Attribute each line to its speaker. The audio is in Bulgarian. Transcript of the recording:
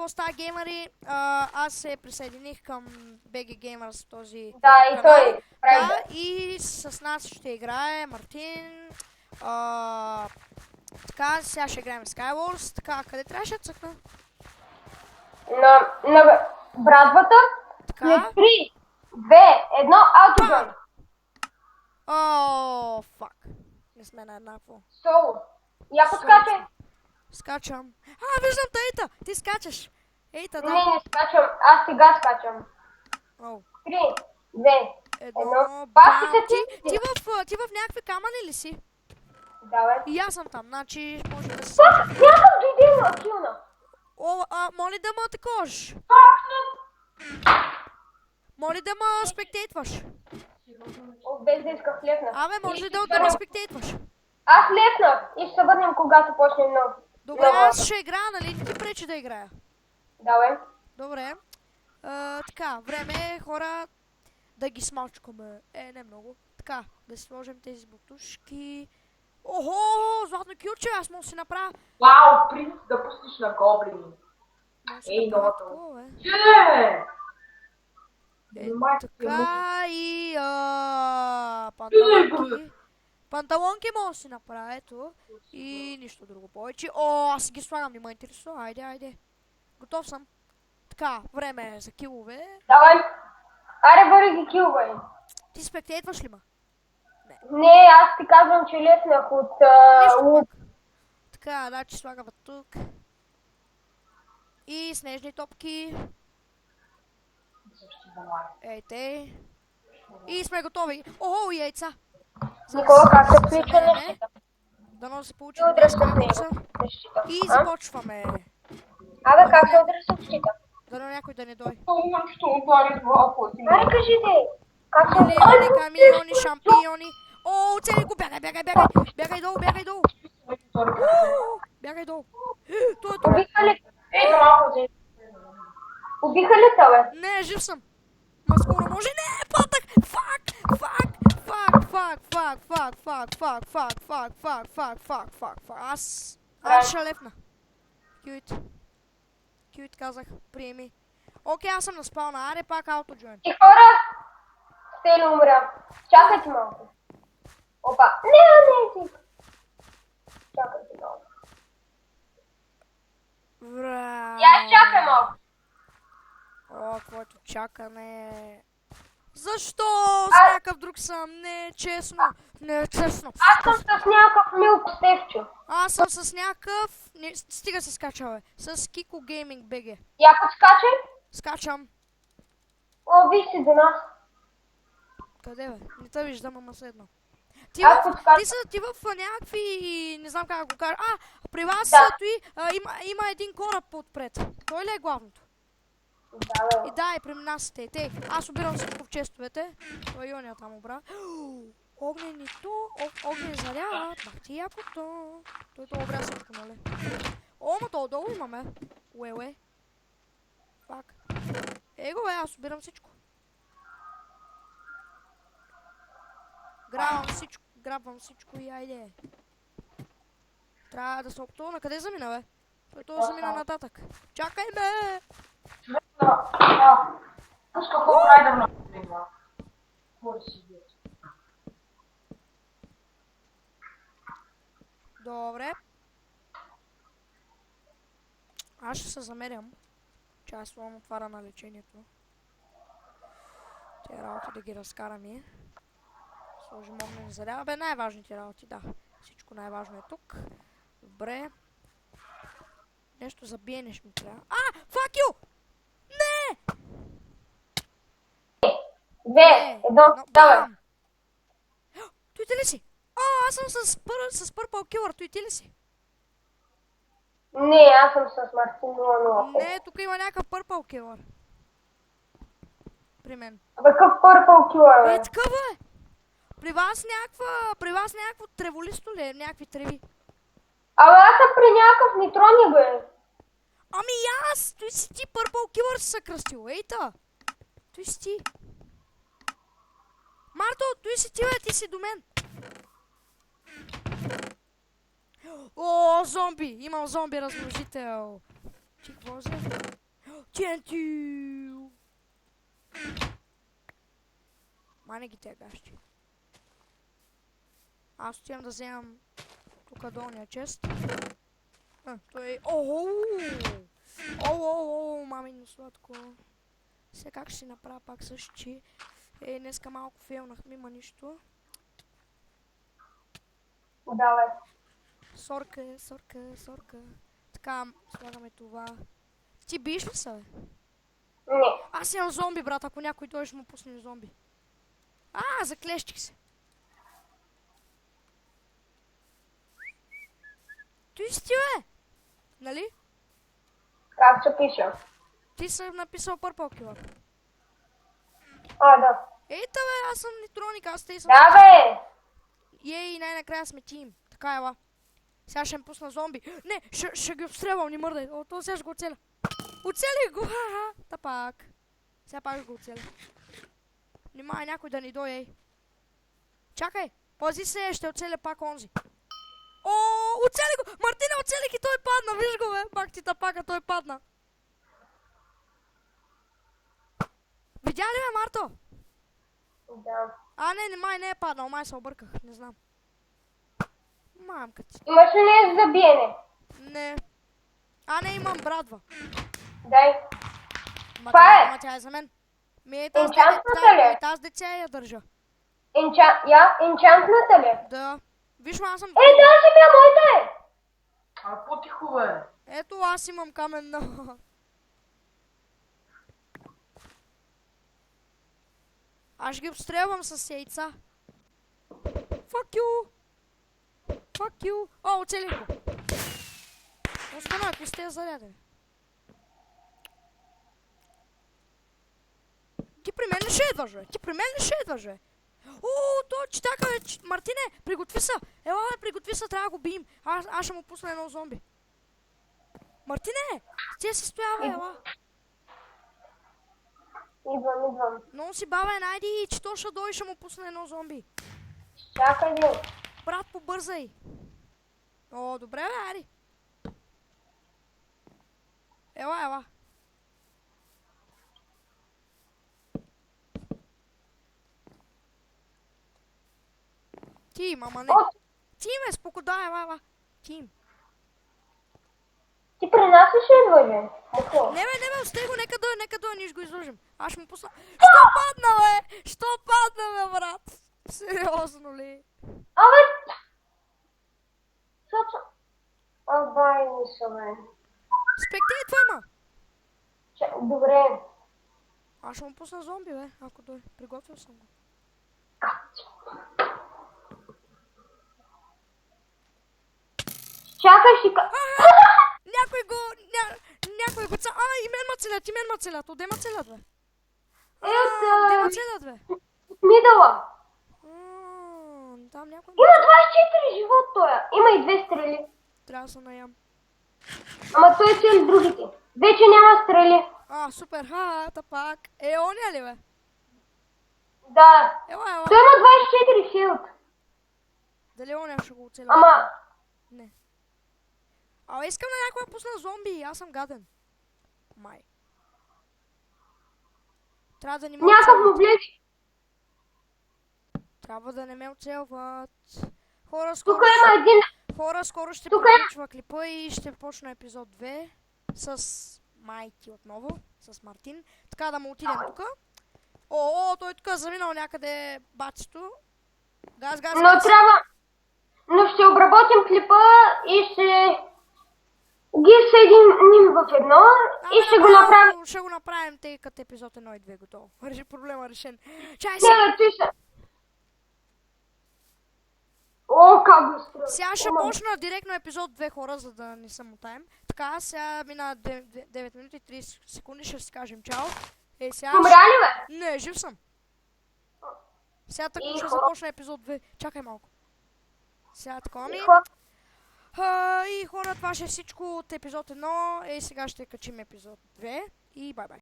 Speaker 1: какво става, геймери? Аз се присъединих към BG Gamers, този
Speaker 2: Да, и
Speaker 1: канал.
Speaker 2: той прави.
Speaker 1: Да, и с нас ще играе Мартин. Така, сега ще играем Skywars. Така, къде трябваше да цъкна?
Speaker 2: На брадвата.
Speaker 1: Така.
Speaker 2: След 3, 2, 1, аутоджойн.
Speaker 1: О, фак. Не сме на еднакво.
Speaker 2: Соло. Я подскачай.
Speaker 1: Скачам. Виждам те, Ейта. Ти скачаш. Ейта, да.
Speaker 2: Не скачам. Аз сега скачам. 3, 2,
Speaker 1: Едно.
Speaker 2: Бахте ти.
Speaker 1: Ти в някакви камъни ли си?
Speaker 2: Да, бе.
Speaker 1: И аз съм там, значи може да си...
Speaker 2: Пак, някакъв дойде ма килна.
Speaker 1: Моли да ма також. Моли да ма спектейтваш.
Speaker 2: Без да исках лепна.
Speaker 1: Може ли да ме спектейтваш?
Speaker 2: Аз лепнах и ще се върнем, когато почнем нов.
Speaker 1: Добре, аз ще играя, нали? Не ти пречи да играя.
Speaker 2: Да, бе.
Speaker 1: Добре. Така, време е, хора, да ги смачкаме. Не много. Така, да си сложим тези бутушки. Охо, златно кюче, аз мога да си направя.
Speaker 3: Вау, принц да пуснеш на гоблини. Ей, новото.
Speaker 1: Така и панталонки. Панталонки мога да си направя, ето. И нищо друго повече. Аз ги слагам, не ме интересува. Айде. Готов съм. Така, време е за килове.
Speaker 2: Давай. Аре, бъри ги килвай.
Speaker 1: Ти спектейтваш ли ма?
Speaker 2: Не, аз ти казвам, че леснах от лук.
Speaker 1: Така, значи слагам тук. И снежни топки. Ейте. И сме готови. И яйца.
Speaker 2: Никола, как се включва нещата?
Speaker 1: Дано се получи добре с конкурса. И започваме.
Speaker 2: Абе, как се удря съобщита?
Speaker 1: Дано някой да не дойде.
Speaker 2: Аре, кажите. Как се удря?
Speaker 1: Камиони, шампиони. Оцели го, бягай. Бягай долу. Бягай долу. Той е тук.
Speaker 2: Убиха ли? Убиха ли те, бе?
Speaker 1: Не, жив съм. Ма скоро може. Не, патък. Фак. Аз ще лепна. Кют казах, приеми. Окей, аз съм на спална. Аре, пак аутоджойн.
Speaker 2: И хора, ще ли умря? Чакайте малко. Опа. Не. Чакайте малко. Я чакай малко.
Speaker 1: Твоето чакане. Защо? С някакъв друг съм. Не е честно.
Speaker 2: Аз съм с някакъв Милко Стевчо.
Speaker 1: Аз съм с някакъв... Стига се скача, бе. С Кико Гейминг БГ.
Speaker 2: Я подскачай.
Speaker 1: Скачам.
Speaker 2: Виж си до нас.
Speaker 1: Къде, бе? Не те виждам, ама седно. Ти в някакви... Не знам как го кажа. При вас стои... Има един кораб отпред. Той ли е главното?
Speaker 2: Да, бе.
Speaker 1: И при нас сте. Аз обирам всичко в честовете. Той Йония там обра. Огненито, огнен заряд, бах ти якото. Той това обря всичко, нали? Ма то долу имаме. Уе. Фак. Его, аз обирам всичко. Грабвам всичко и айде. Трябва да се опитува. Къде замина, бе? Той замина нататък. Чакай, бе!
Speaker 3: Пуска Холрайдър на това. Може да си бият.
Speaker 1: Добре. Аз ще се замерям. Че аз словам отваря на лечението. Те работи да ги разкараме. Сложим огнен заряд. Бе, най-важните работи, да. Всичко най-важно е тук. Добре. Нещо за биене ще ми трябва. Fuck you! Не!
Speaker 2: 2, 1, давай.
Speaker 1: Той ти ли си? Аз съм с Purple Killer, той ти ли си?
Speaker 2: Не, аз съм с Мартин 005.
Speaker 1: Не, тук има някакъв Purple Killer. При мен.
Speaker 2: Какъв Purple Killer, бе?
Speaker 1: Такъв е! При вас някакво треволисто ли е? Някакви треви.
Speaker 2: Аз съм при някакъв нейтрони, бе.
Speaker 1: Аз! Той си ти, Purple Killer си се кръстил, ейта! Той си ти. Марто, той си ти, бе, ти си до мен. Зомби! Имам зомби размножител. Ти какво взе? TNT! Май ги те гащи. Аз отивам да вземам тук долния чест. Той е... Оу, мамино сладко. Сега как ще си направя пак същи? Днеска малко фейлнах, мима нищо.
Speaker 2: Давай.
Speaker 1: Сорка. Така, слагаме това. Ти биеш ли се, бе?
Speaker 2: Не.
Speaker 1: Аз имам зомби, брат, ако някой дойде ще му пуснем зомби. Заклещих се. Той си ти, бе! Нали?
Speaker 2: Как се пише?
Speaker 1: Ти си написал Purple Killer.
Speaker 2: Да.
Speaker 1: Ейта, бе, аз съм Нитроник, аз те съм...
Speaker 2: Да, бе!
Speaker 1: И най-накрая сме тим. Така ела. Сега ще им пусна зомби. Не, ще ги обстрелвам, не мърдай. То сега ще го оцеля. Оцелих го, ха-ха. Та пак. Сега пак ще го оцеля. Внимай някой да ни дойде, ей. Чакай, пази се, ще оцеля пак онзи. Оцели го! Мартина, оцелих и той падна, виж го, бе. Пак ти тапака, той падна. Видя ли ме, Марто?
Speaker 2: Да.
Speaker 1: Не е паднал, май се обърках, не знам. Мамка ти.
Speaker 2: Имаш ли нещо за биене?
Speaker 1: Не. Не, имам брадва.
Speaker 2: Дай.
Speaker 1: Това е? Тя е за мен.
Speaker 2: Енчантната ли?
Speaker 1: Тази деца я държа.
Speaker 2: Енчантната ли?
Speaker 1: Да. Виж ма, аз съм...
Speaker 2: Тази ми е моята е!
Speaker 3: По-тихо, бе.
Speaker 1: Ето, аз имам каменна. Аз ги обстрелвам с яйца. Fuck you! Оцелих го. Остана, ако сте зарядени. Ти при мен ли ще идваш, бе? То читака, бе. Мартине, приготви се. Ела, бе, приготви се, трябва да го бием. Аз ще му пусна едно зомби. Мартине, ти се стоява, ела.
Speaker 2: Идвам.
Speaker 1: Много си бавен, айди, че то ще дойде, ще му пусна едно зомби.
Speaker 2: Чакай ги.
Speaker 1: Брат, побързай. Добре, бе, айди. Ела. Тим, ама не. Тим е, спокойно, ела. Тим.
Speaker 2: Ти при нас ли ще идваш, бе?
Speaker 1: Не, бе, остай го, нека дойде, ние ще го изложим. Аз ще му пусна... Що падна, бе, брат? Сериозно ли?
Speaker 2: Бай ми са, бе.
Speaker 1: Спектей, това има.
Speaker 2: Добре.
Speaker 1: Аз ще му пусна зомби, бе, ако дойде. Приготвил съм го.
Speaker 2: Чакай,
Speaker 1: Някой го... И мен ма целят. Отде ма целят, бе? Отде ма целят, бе?
Speaker 2: Мидала.
Speaker 1: Там някой...
Speaker 2: Има 24 живот тоя. Има и 2 стрели.
Speaker 1: Трябва да се наям.
Speaker 2: Ама той цели другите. Вече няма стрели.
Speaker 1: Супер, та пак. Оня ли, бе?
Speaker 2: Да.
Speaker 1: Ела.
Speaker 2: Той има 24 хилт.
Speaker 1: Дали оня ще го оцеля?
Speaker 2: Ама...
Speaker 1: Не. Искам на някой да пусна зомби, аз съм гаден. Май. Трябва да не ме
Speaker 2: Някак му влезе.
Speaker 1: Трябва да не ме оцелват.
Speaker 2: Тук има един...
Speaker 1: Хора, скоро ще приключва клипа и ще почна епизод 2 с Майки отново, с Мартин. Така да му отидем тук. Той тук е заминал някъде бацето. Газ.
Speaker 2: Но ще обработим клипа и ще ги съединим в едно и ще го направим.
Speaker 1: Ще го направим, тъй като епизод 1 и 2 готово. Проблема решен. Чай
Speaker 2: се! Не, ти ще... Как го струва.
Speaker 1: Сега ще почна директно епизод 2, хора, за да не се мотаем. Така, сега мина 9 минути и 30 секунди, ще си кажем чао.
Speaker 2: Умря ли, бе?
Speaker 1: Не, жив съм. Сега така ще започна епизод 2. Чакай малко. Сега такова ми. И хора, това ще е всичко от епизод 1. Сега ще качим епизод 2 и бай-бай.